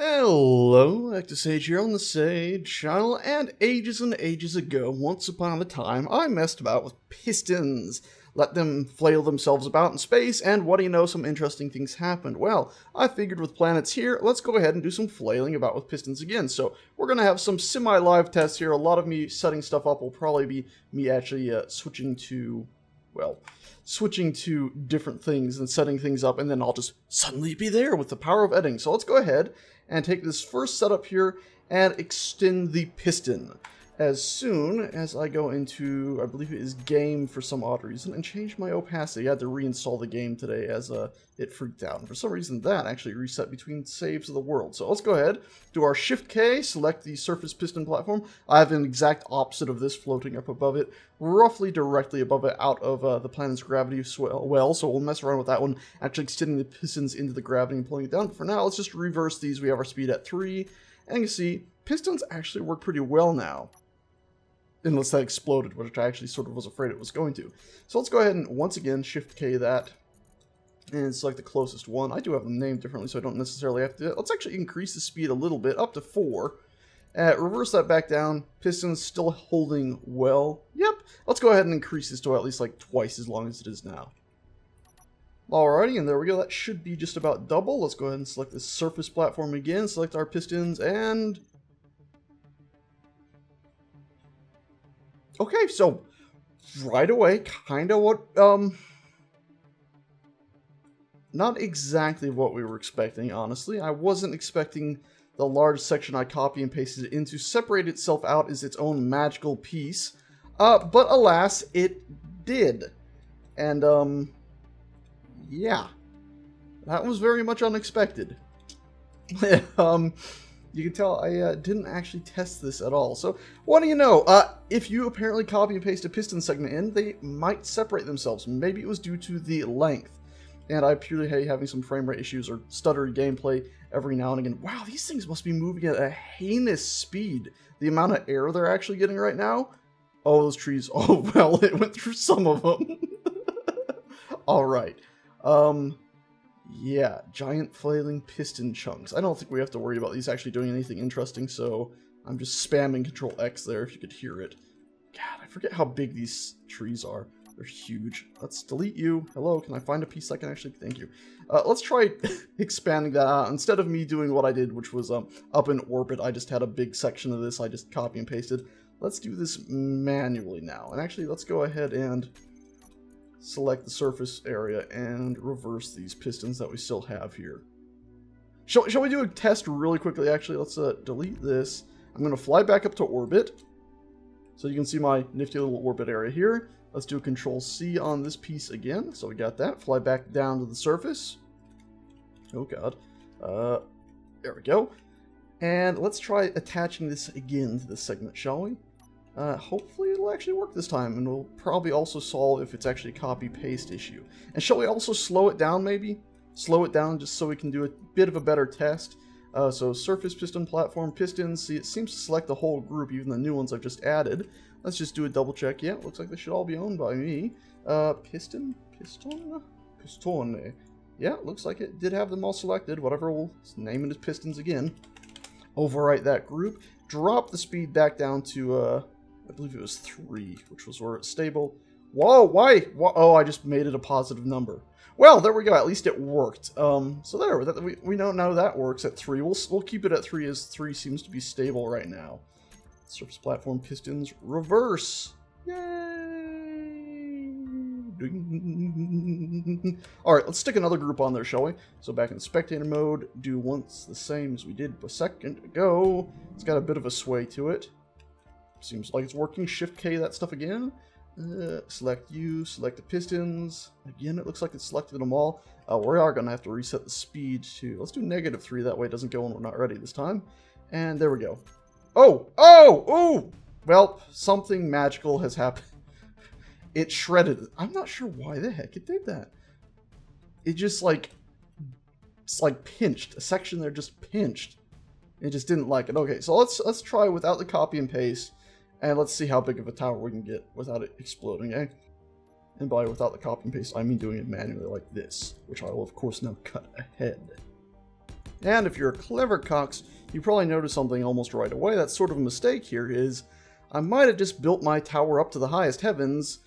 Hello, ActiSage here on the Sage channel, and ages and ages ago, once upon a time, I messed about with pistons. Let them flail themselves about in space, and what do you know, some interesting things happened. Well, I figured with planets here, let's go ahead and do some flailing about with pistons again. So, we're going to have some semi-live tests here. A lot of me setting stuff up will probably be me actually switching to different things and setting things up, and then I'll just suddenly be there with the power of editing. So let's go ahead and take this first setup here and extend the piston as soon as I go into, I believe it is game for some odd reason, and change my opacity. I had to reinstall the game today as it freaked out, and for some reason that actually reset between saves of the world. So let's go ahead, do our Shift K, select the surface piston platform. I have an exact opposite of this floating up above it, roughly directly above it, out of the planet's gravity well, so we'll mess around with that one, actually extending the pistons into the gravity and pulling it down. But for now, let's just reverse these. We have our speed at 3, and you can see pistons actually work pretty well now. Unless that exploded, which I actually sort of was afraid it was going to. So let's go ahead and once again Shift K that and select the closest one. I do have them named differently, so I don't necessarily have to. Let's actually increase the speed a little bit, up to 4. Reverse that back down. Piston's still holding well. Yep. Let's go ahead and increase this to at least like twice as long as it is now. Alrighty, and there we go. That should be just about double. Let's go ahead and select the surface platform again. Select our pistons and... Okay, so right away, kind of what, not exactly what we were expecting, honestly. I wasn't expecting the large section I copy and pasted it into separate itself out as its own magical piece, but alas, it did. And, yeah, that was very much unexpected. You can tell I didn't actually test this at all. So, what do you know? If you apparently copy and paste a piston segment in, they might separate themselves. Maybe it was due to the length. And I purely hate having some frame rate issues or stuttery gameplay every now and again. Wow, these things must be moving at a heinous speed. The amount of air they're actually getting right now. Oh, those trees. Oh, well, it went through some of them. Alright. Yeah, giant flailing piston chunks. I don't think we have to worry about these actually doing anything interesting, so I'm just spamming Control X there if you could hear it. God, I forget how big these trees are. They're huge. Let's delete you. Hello, can I find a piece I can actually... Thank you. Let's try expanding that out. Instead of me doing what I did, which was up in orbit, I just had a big section of this I just copy and pasted. Let's do this manually now. And actually, let's go ahead and... select the surface area and reverse these pistons that we still have here. Shall we do a test really quickly? Actually, let's delete this. I'm going to fly back up to orbit. So you can see my nifty little orbit area here. Let's do a Control C on this piece again. So we got that. Fly back down to the surface. Oh god. There we go. And let's try attaching this again to this segment, shall we? Hopefully it'll actually work this time, and we'll probably also solve if it's actually a copy-paste issue. And shall we also slow it down, maybe? Slow it down just so we can do a bit of a better test. So surface piston platform pistons, see it seems to select the whole group, even the new ones I've just added. Let's just do a double check. Yeah, looks like they should all be owned by me. Piston? Pistone. Yeah, looks like it did have them all selected. Whatever, we'll name it as pistons again. Overwrite that group. Drop the speed back down to, I believe it was 3, which was where it's stable. Whoa, why? Oh, I just made it a positive number. Well, there we go. At least it worked. So there, we know now that works at 3. We'll keep it at 3 as 3 seems to be stable right now. Surface platform pistons reverse. Yay! All right, let's stick another group on there, shall we? So back in spectator mode, do once the same as we did a second ago. It's got a bit of a sway to it. Seems like it's working. Shift K that stuff again. Select you, select the pistons. Again, it looks like it's selected them all. We are going to have to reset the speed to... Let's do -3, that way it doesn't go when we're not ready this time. And there we go. Oh! Oh! Ooh! Well, something magical has happened. It shredded. I'm not sure why the heck it did that. It just like... It's like pinched. A section there just pinched. It just didn't like it. Okay, so let's try without the copy and paste. And let's see how big of a tower we can get without it exploding, eh? And by without the copy and paste, I mean doing it manually like this, which I will of course now cut ahead. And if you're a clever cox, you probably notice something almost right away. That's sort of a mistake here is I might have just built my tower up to the highest heavens,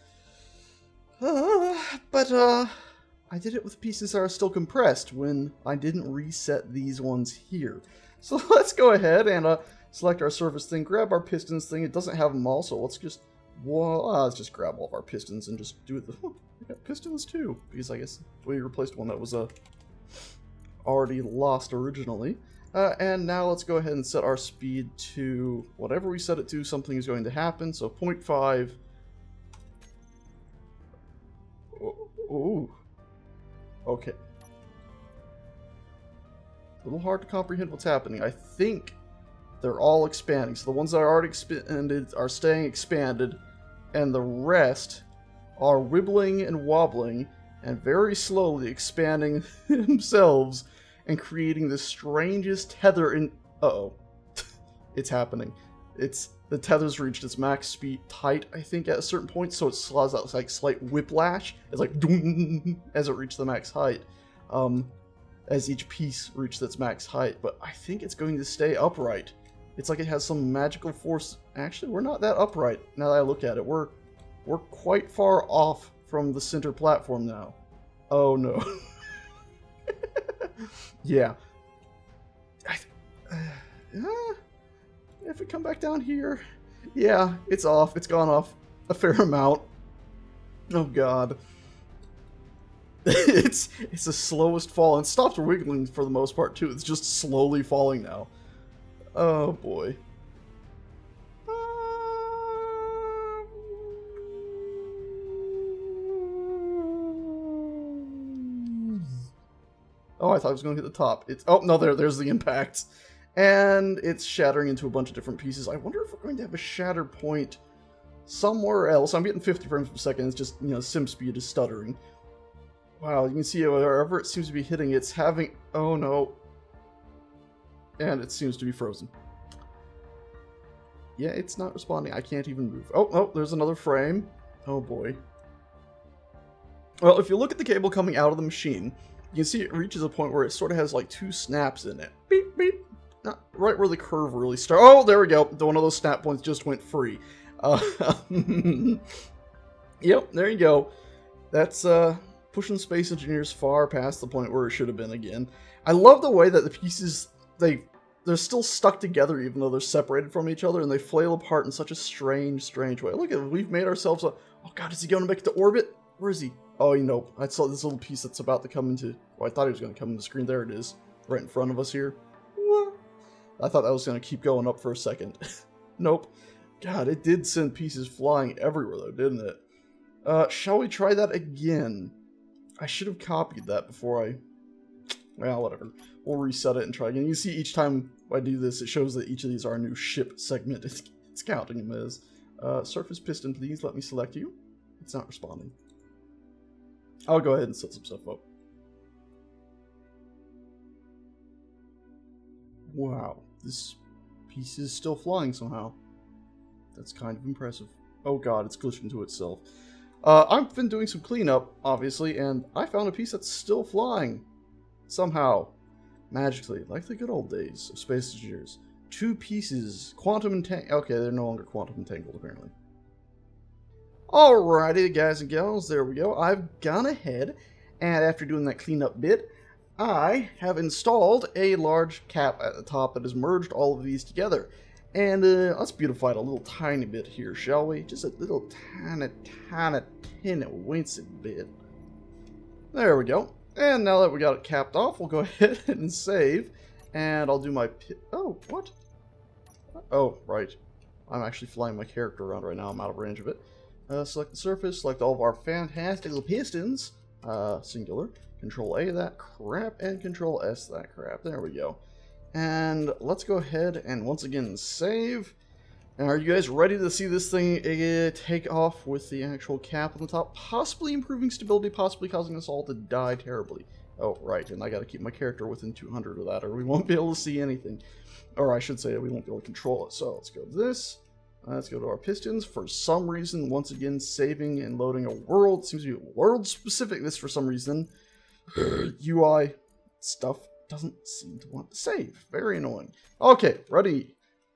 but I did it with pieces that are still compressed when I didn't reset these ones here. So let's go ahead and select our surface thing, grab our pistons thing. It doesn't have them all, so let's just grab all of our pistons and just do it. We got pistons too, because I guess we replaced one that was already lost originally. And now let's go ahead and set our speed to whatever we set it to. Something is going to happen. So 0.5. Ooh. Okay. A little hard to comprehend what's happening. I think they're all expanding. So the ones that are already expanded are staying expanded, and the rest are wibbling and wobbling and very slowly expanding themselves and creating the strangest tether in... Uh-oh. It's happening. The tether's reached its max speed height, I think, at a certain point, so it slows out like slight whiplash. It's like as it reached the max height. As each piece reached its max height, but I think it's going to stay upright. It's like it has some magical force. Actually, we're not that upright now that I look at it. We're quite far off from the center platform now. Oh no. Yeah. If we come back down here, yeah, it's off. It's gone off a fair amount. Oh god. It's the slowest fall, and stops wiggling for the most part too. It's just slowly falling now. Oh boy. Oh, I thought it was going to hit the top. Oh no, there's the impact, and it's shattering into a bunch of different pieces. I wonder if we're going to have a shatter point somewhere else. I'm getting 50 frames per second. It's just, sim speed is stuttering. Wow, you can see wherever it seems to be hitting, it's having... Oh no. And it seems to be frozen. Yeah, it's not responding. I can't even move. Oh, there's another frame. Oh boy. Well, if you look at the cable coming out of the machine, you can see it reaches a point where it sort of has like 2 snaps in it. Beep, beep. Not right where the curve really starts. Oh, there we go. One of those snap points just went free. Yep, there you go. That's pushing Space Engineers far past the point where it should have been again. I love the way that the pieces, they're still stuck together even though they're separated from each other, and they flail apart in such a strange way. Look at it, we've made ourselves a... Oh god, is he going to make it to orbit? Where is he? Oh, nope. I saw this little piece that's about to come into... Well, I thought he was going to come in the screen. There it is. Right in front of us here. I thought that was going to keep going up for a second. Nope. God, it did send pieces flying everywhere though, didn't it? Shall we try that again? I should have copied that before I... Well, whatever. We'll reset it and try again. You see, each time I do this, it shows that each of these are a new ship segment. It's counting them as. Surface piston, please let me select you. It's not responding. I'll go ahead and set some stuff up. Wow, this piece is still flying somehow. That's kind of impressive. Oh god, it's glitched into itself. I've been doing some cleanup, obviously, and I found a piece that's still flying. Somehow. Magically, like the good old days of Space Engineers. 2 pieces. Quantum entangled. Okay, they're no longer quantum entangled, apparently. Alrighty, guys and gals, there we go. I've gone ahead, and after doing that cleanup bit, I have installed a large cap at the top that has merged all of these together. And let's beautify it a little tiny bit here, shall we? Just a little tiny wincing bit. There we go. And now that we got it capped off, we'll go ahead and save. And I'll do my... Oh, what? Oh, right. I'm actually flying my character around right now. I'm out of range of it. Select the surface, select all of our fantastic little pistons. Singular. Control A that crap, and Control S that crap. There we go. And let's go ahead and once again save. And are you guys ready to see this thing take off with the actual cap on the top? Possibly improving stability, possibly causing us all to die terribly. Oh, right, and I gotta keep my character within 200 of that, or we won't be able to see anything. Or I should say, we won't be able to control it. So let's go to this. Let's go to our pistons. For some reason, once again, saving and loading a world. It seems to be world specific, this for some reason. UI stuff doesn't seem to want to save. Very annoying. Okay, ready,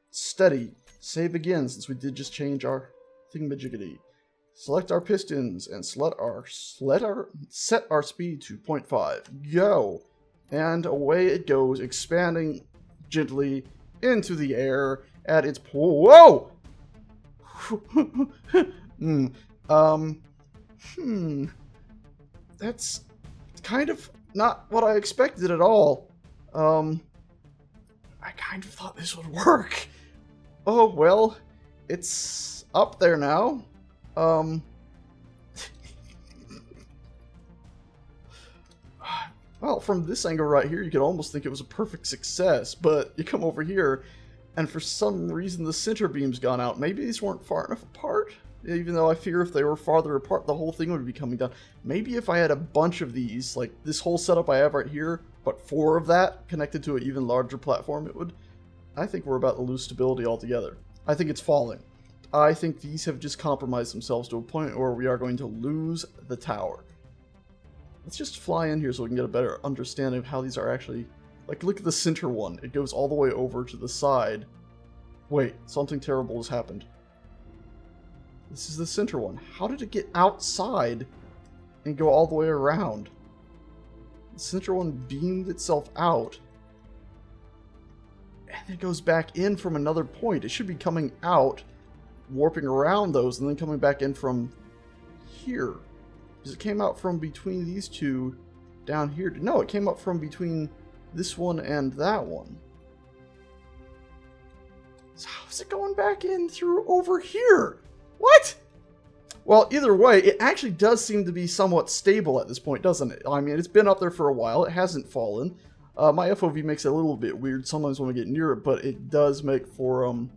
steady, save again since we did just change our thingamajiggity. Select our pistons and set our speed to 0.5. Go! And away it goes, expanding gently into the air at its whoa! That's kind of not what I expected at all. I kind of thought this would work. Oh, well, it's up there now. Well, from this angle right here, you could almost think it was a perfect success, but you come over here, and for some reason the center beam's gone out. Maybe these weren't far enough apart, even though I figure if they were farther apart, the whole thing would be coming down. Maybe if I had a bunch of these, like this whole setup I have right here, but 4 of that connected to an even larger platform, it would... I think we're about to lose stability altogether. I think it's falling. I think these have just compromised themselves to a point where we are going to lose the tower. Let's just fly in here so we can get a better understanding of how these are actually... Like, look at the center one. It goes all the way over to the side. Wait, something terrible has happened. This is the center one. How did it get outside and go all the way around? The center one beamed itself out. And it goes back in from another point. It should be coming out, warping around those, and then coming back in from here. Because it came out from between these two down here. No, it came up from between this one and that one. So how's it going back in through over here? What? Well, either way, it actually does seem to be somewhat stable at this point, doesn't it? I mean, it's been up there for a while. It hasn't fallen. My FOV makes it a little bit weird sometimes when we get near it, but it does make for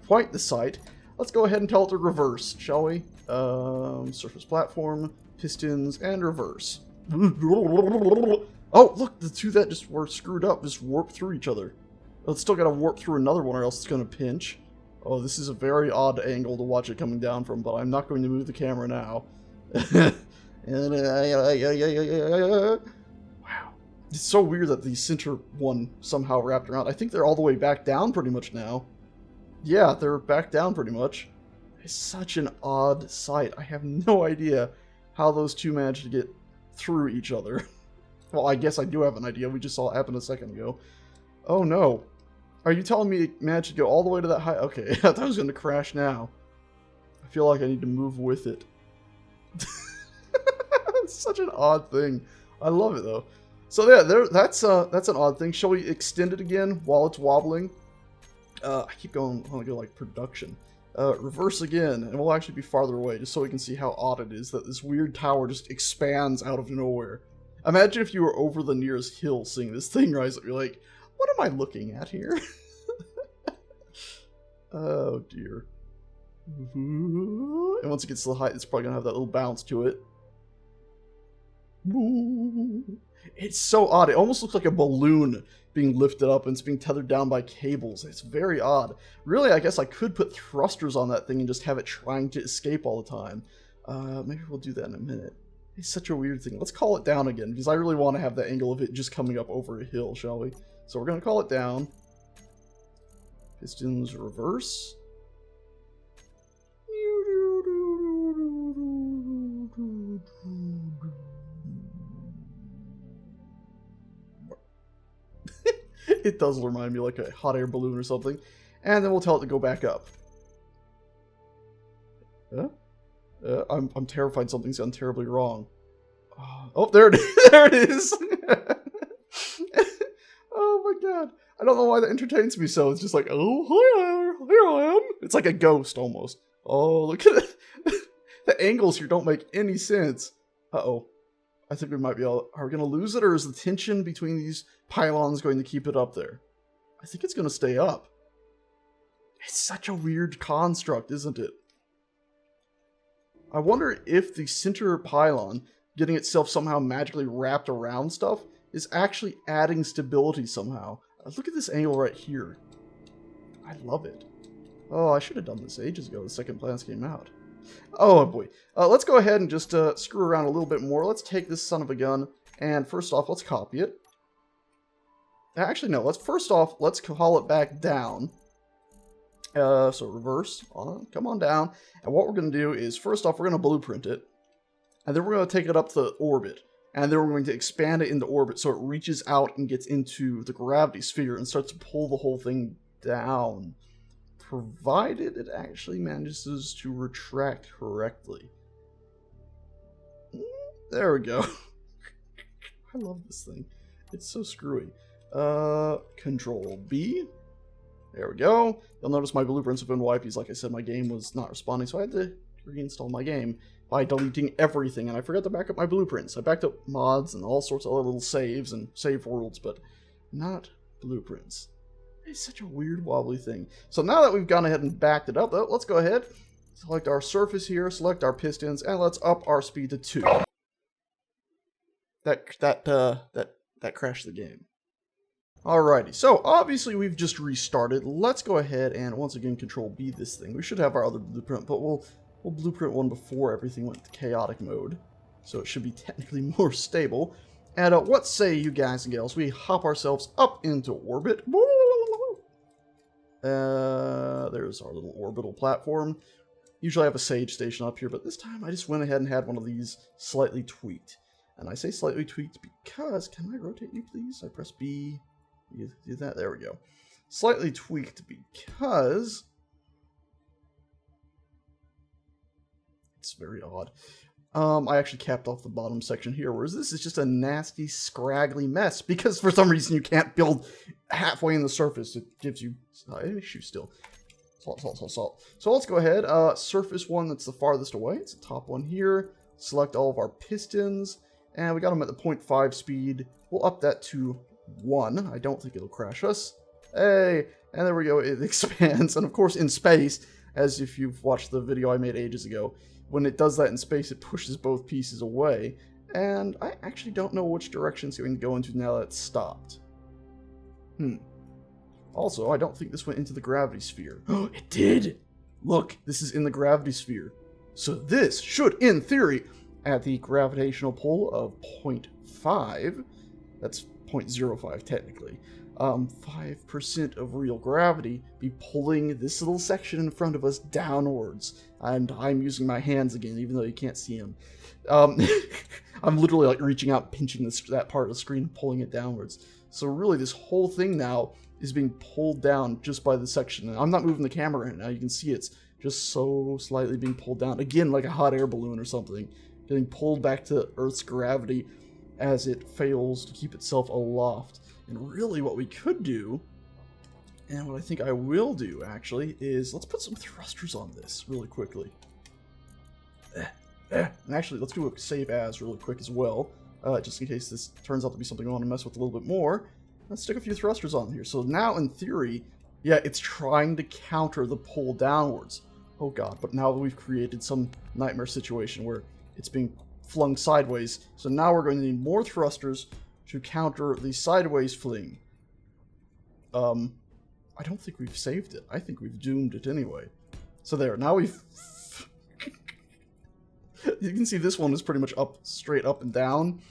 quite the sight. Let's go ahead and tell it to reverse, shall we? Surface platform, pistons, and reverse. Oh, look, the two that just were screwed up just warped through each other. It's still got to warp through another one or else it's going to pinch. Oh, this is a very odd angle to watch it coming down from, but I'm not going to move the camera now. Wow. It's so weird that the center one somehow wrapped around. I think they're all the way back down pretty much now. Yeah, they're back down pretty much. It's such an odd sight. I have no idea how those two managed to get through each other. Well, I guess I do have an idea. We just saw it happen a second ago. Oh no. Are you telling me it managed to go all the way to that high? Okay, I thought I was going to crash now. I feel like I need to move with it. It's such an odd thing. I love it though. So yeah, that's an odd thing. Shall we extend it again while it's wobbling? I keep going. I want to go like production. Reverse again, and we'll actually be farther away just so we can see how odd it is that this weird tower just expands out of nowhere. Imagine if you were over the nearest hill seeing this thing rise up. You're like, what am I looking at here? Oh dear. And once it gets to the height, it's probably going to have that little bounce to it. It's so odd. It almost looks like a balloon being lifted up and it's being tethered down by cables. It's very odd. Really, I guess I could put thrusters on that thing and just have it trying to escape all the time. Maybe we'll do that in a minute. It's such a weird thing. Let's call it down again, because I really want to have the angle of it just coming up over a hill, shall we? So we're going to call it down. Pistons reverse. It does remind me like a hot air balloon or something. And then we'll tell it to go back up. I'm terrified something's gone terribly wrong. Oh, there it is. There it is. Oh my god. I don't know why that entertains me so. It's just like, oh, here I am. It's like a ghost almost. Oh, look at it. The angles here don't make any sense. Uh-oh. I think we might be all... Are we going to lose it, or is the tension between these pylons going to keep it up there? I think it's going to stay up. It's such a weird construct, isn't it? I wonder if the center pylon, getting itself somehow magically wrapped around stuff, is actually adding stability somehow. Look at this angle right here. I love it. Oh, I should have done this ages ago. The second plans came out. Oh boy. Let's go ahead and just screw around a little bit more. Let's take this son of a gun, and first off, let's copy it. Actually, no. First off, let's call it back down. So reverse. Come on down. And what we're going to do is, first off, we're going to blueprint it. And then we're going to take it up to orbit. And then we're going to expand it into orbit so it reaches out and gets into the gravity sphere and starts to pull the whole thing down. Provided it actually manages to retract correctly. There we go. I love this thing. It's so screwy. Control B. There we go. You'll notice my blueprints have been wiped because, like I said, my game was not responding, so I had to reinstall my game by deleting everything, and I forgot to back up my blueprints. I backed up mods and all sorts of other little saves and save worlds, but not blueprints. It's such a weird, wobbly thing. So now that we've gone ahead and backed it up, let's go ahead, select our surface here, select our pistons, and let's up our speed to 2. That crashed the game. Alrighty, so obviously we've just restarted. Let's go ahead and once again Control B this thing. We should have our other blueprint, but we'll blueprint one before everything went to chaotic mode. So it should be technically more stable. And what say you guys and gals? We hop ourselves up into orbit. There's our little orbital platform. Usually I have a sage station up here, but this time I just went ahead and had one of these slightly tweaked. And I say slightly tweaked because, can I rotate you please? I press B. You do that, there we go. Slightly tweaked because it's very odd. I actually capped off the bottom section here, whereas this is just a nasty, scraggly mess because for some reason you can't build halfway in the surface. It gives you an issue still. Salt. So let's go ahead. Surface one that's the farthest away. It's the top one here. Select all of our pistons. And we got them at the 0.5 speed. We'll up that to 1. I don't think it'll crash us. Hey! And there we go. It expands. And of course in space, as if you've watched the video I made ages ago, when it does that in space, it pushes both pieces away. And I actually don't know which direction it's going to go into now that it's stopped. Also, I don't think this went into the gravity sphere. Oh, it did! Look, this is in the gravity sphere. So this should, in theory, at the gravitational pull of 0.5, that's 0.05 technically, 5% of real gravity be pulling this little section in front of us downwards. And I'm using my hands again, even though you can't see them. I'm literally like reaching out, pinching that part of the screen, pulling it downwards. So really this whole thing now is being pulled down just by the section. And I'm not moving the camera right now. You can see it's just so slightly being pulled down. Again, like a hot air balloon or something. Getting pulled back to Earth's gravity as it fails to keep itself aloft. And really what we could do, and what I think I will do actually, is let's put some thrusters on this really quickly. And actually, let's do a save as really quick as well, just in case this turns out to be something I want to mess with a little bit more. Let's stick a few thrusters on here. So now in theory, yeah, it's trying to counter the pull downwards. Oh god, but now we've created some nightmare situation where it's being flung sideways. So now we're going to need more thrusters to counter the sideways fling. I don't think we've saved it. I think we've doomed it anyway. So there, now we've... You can see this one is pretty much up, straight up and down.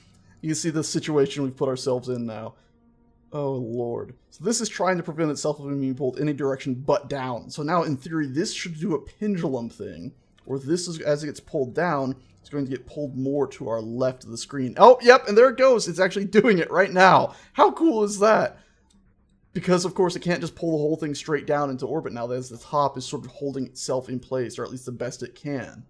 You can see the situation we've put ourselves in now. Oh lord. So this is trying to prevent itself from being pulled any direction but down. So now in theory this should do a pendulum thing, where this is, as it gets pulled down, it's going to get pulled more to our left of the screen. Oh, yep, and there it goes. It's actually doing it right now. How cool is that? Because, of course, it can't just pull the whole thing straight down into orbit now, as the top is sort of holding itself in place, or at least the best it can.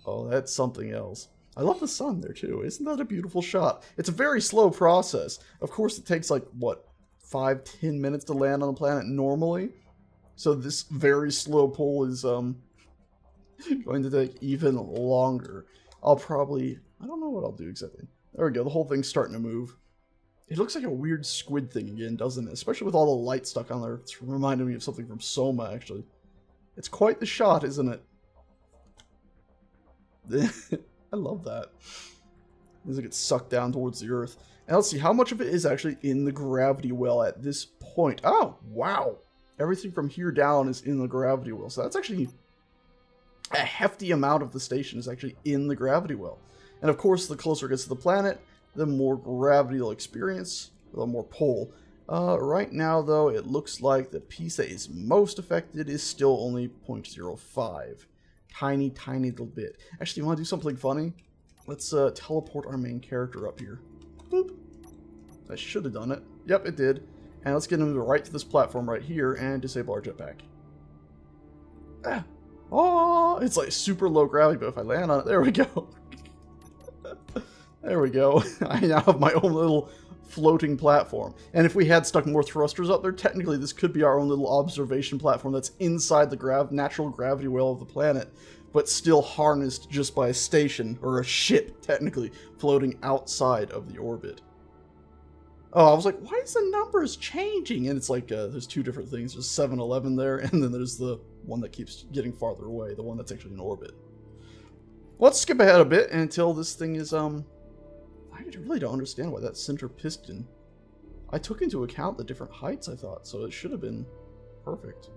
Oh, that's something else. I love the sun there, too. Isn't that a beautiful shot? It's a very slow process. Of course, it takes, like, what, 5-10 minutes to land on the planet normally? So this very slow pull is, going to take even longer. I'll probably... I don't know what I'll do exactly. There we go. The whole thing's starting to move. It looks like a weird squid thing again, doesn't it? Especially with all the light stuck on there. It's reminding me of something from Soma, actually. It's quite the shot, isn't it? I love that. As it gets sucked down towards the Earth. And let's see, how much of it is actually in the gravity well at this point? Oh, wow. Everything from here down is in the gravity well. So that's actually... a hefty amount of the station is actually in the gravity well. And of course, the closer it gets to the planet, the more gravity it'll experience, the more pull. Right now, though, it looks like the piece that is most affected is still only 0.05. Tiny, tiny little bit. Actually, you want to do something funny? Let's teleport our main character up here. Boop. I should have done it. Yep, it did. And let's get him right to this platform right here and disable our jetpack. Ah. Oh, it's like super low gravity, but if I land on it, there we go. There we go. I now have my own little floating platform. And if we had stuck more thrusters up there, technically this could be our own little observation platform that's inside the natural gravity well of the planet, but still harnessed just by a station, or a ship, technically, floating outside of the orbit. Oh, I was like, why is the numbers changing? And it's like, there's two different things. There's 7-11 there, and then there's the one that keeps getting farther away, the one that's actually in orbit. Let's skip ahead a bit until this thing is, I really don't understand why that center piston... I took into account the different heights, I thought, so it should have been perfect.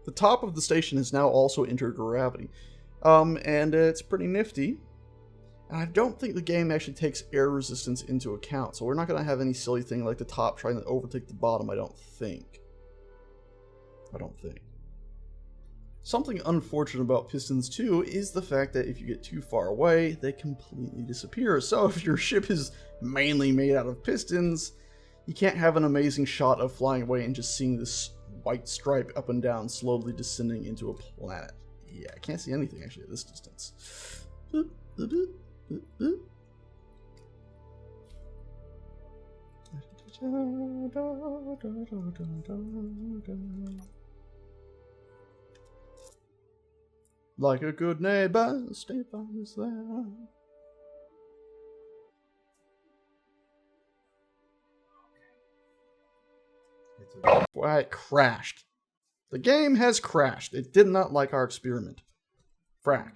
The top of the station has now also entered gravity, and it's pretty nifty. And I don't think the game actually takes air resistance into account, so we're not going to have any silly thing like the top trying to overtake the bottom, I don't think. Something unfortunate about pistons too is the fact that if you get too far away, they completely disappear. So if your ship is mainly made out of pistons, you can't have an amazing shot of flying away and just seeing this white stripe up and down slowly descending into a planet. Yeah, I can't see anything actually at this distance. Boop, boop, boop, boop, boop. Like a good neighbor, stay by us there. Why it crashed. The game has crashed. It did not like our experiment. Frack.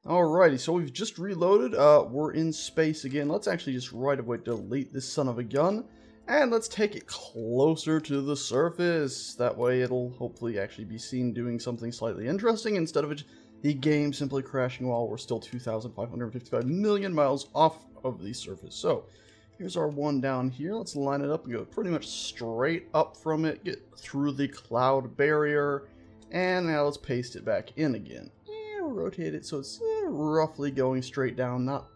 Alrighty, so we've just reloaded. We're in space again. Let's actually just right away delete this son of a gun. And let's take it closer to the surface. That way it'll hopefully actually be seen doing something slightly interesting instead of the game simply crashing while we're still 2,555 million miles off of the surface. So here's our one down here. Let's line it up and go pretty much straight up from it. Get through the cloud barrier. And now let's paste it back in again. Yeah, rotate it so it's roughly going straight down. Not...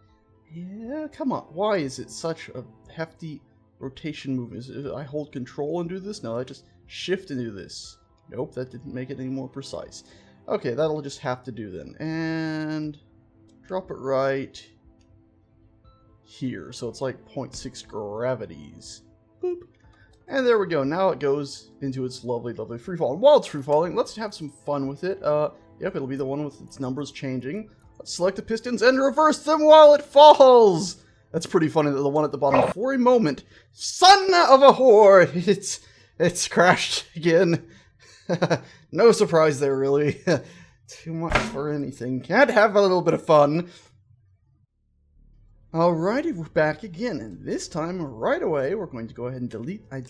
Yeah, come on. Why is it such a hefty... rotation movement? I hold control and do this? No, I just shift and do this. Nope, that didn't make it any more precise. Okay, that'll just have to do then. And drop it right here. So it's like 0.6 gravities. Boop. And there we go. Now it goes into its lovely, lovely free fall. And while it's free falling, let's have some fun with it. Yep, it'll be the one with its numbers changing. Let's select the pistons and reverse them while it falls. That's pretty funny that the one at the bottom, for a moment, son of a whore, it's crashed again. No surprise there, really. Too much for anything. Can't have a little bit of fun. Alrighty, we're back again, and this time, right away, we're going to go ahead and delete. I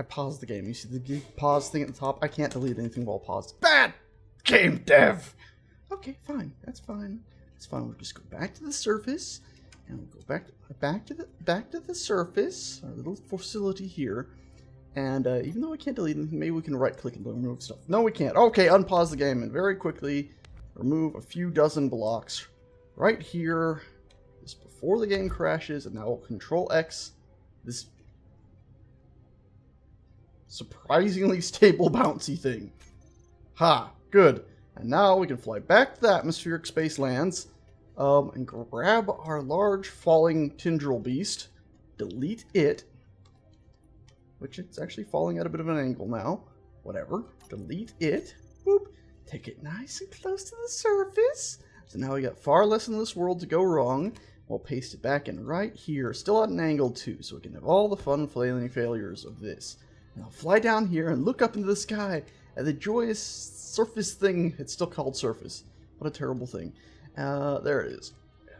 paused the game. You see the pause thing at the top? I can't delete anything while paused. Bad game dev! Okay, fine. That's fine. It's fine. We'll just go back to the surface. And we'll go back to the surface, our little facility here. And even though I can't delete anything, maybe we can right-click and remove stuff. No, we can't. Okay, unpause the game and very quickly remove a few dozen blocks right here, just before the game crashes. And now we'll Control X this surprisingly stable bouncy thing. Ha! Good. And now we can fly back to the atmospheric space lands. And grab our large falling tendril beast, delete it, which it's actually falling at a bit of an angle now, whatever, delete it, boop, take it nice and close to the surface, so now we got far less in this world to go wrong. We'll paste it back in right here, still at an angle too, so we can have all the fun flailing failures of this. And I'll fly down here and look up into the sky at the joyous surface thing. It's still called surface. What a terrible thing. There it is.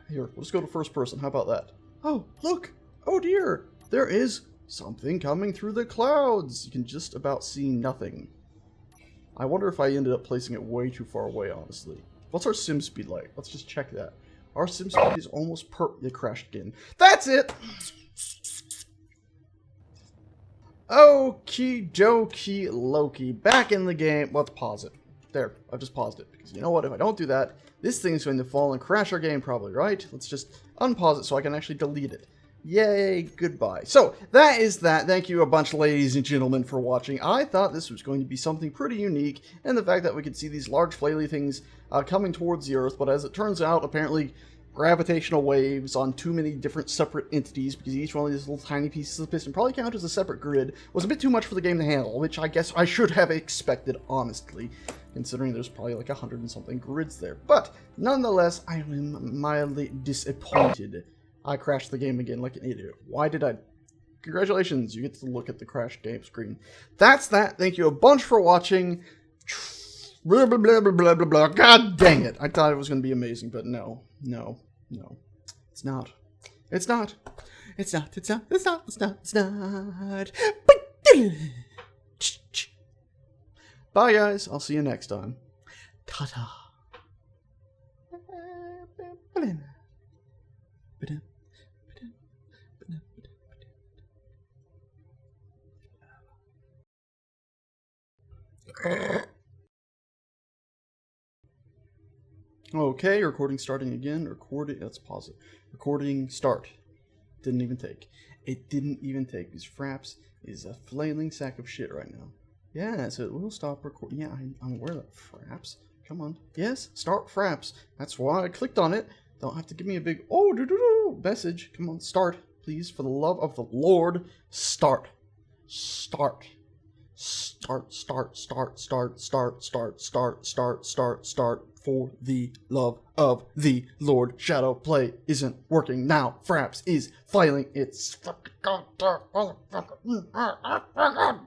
Here, we'll just go to first person. How about that? Oh, look! Oh dear! There is something coming through the clouds! You can just about see nothing. I wonder if I ended up placing it way too far away, honestly. What's our sim speed like? Let's just check that. Our sim speed is almost it crashed again. That's it! Okie dokie Loki. Back in the game. Let's pause it. There, I've just paused it. Because you know what? If I don't do that, this thing's going to fall and crash our game probably, right? Let's just unpause it so I can actually delete it. Yay, goodbye. So, that is that. Thank you a bunch, ladies and gentlemen, for watching. I thought this was going to be something pretty unique, and the fact that we could see these large flaily things coming towards the Earth, but as it turns out, apparently gravitational waves on too many different separate entities, because each one of these little tiny pieces of piston probably count as a separate grid, was a bit too much for the game to handle, which I guess I should have expected, honestly, considering there's probably like 100 and something grids there. But, nonetheless, I am mildly disappointed. I crashed the game again like an idiot. Why did I? Congratulations, you get to look at the crashed game screen. That's that. Thank you a bunch for watching. Blah, blah, blah, blah, blah, blah. God dang it. I thought it was going to be amazing, but no. No. No. It's not. It's not. It's not. It's not. It's not. It's not. It's not. Bye, guys. I'll see you next time. Ta-ta. Okay, recording starting again. Recording, let's pause it. Recording start. Didn't even take. It didn't even take because Fraps is a flailing sack of shit right now. Yeah, so it will stop recording. Yeah, I'm aware of that. Fraps. Come on. Yes, start Fraps. That's why I clicked on it. Don't have to give me a big message. Come on, start. Please, for the love of the Lord, start. Start. Start, start, start, start, start, start, start, start, start, start, for the love of the Lord. Shadow play isn't working now. Fraps is filing its fucking goddamn motherfucker.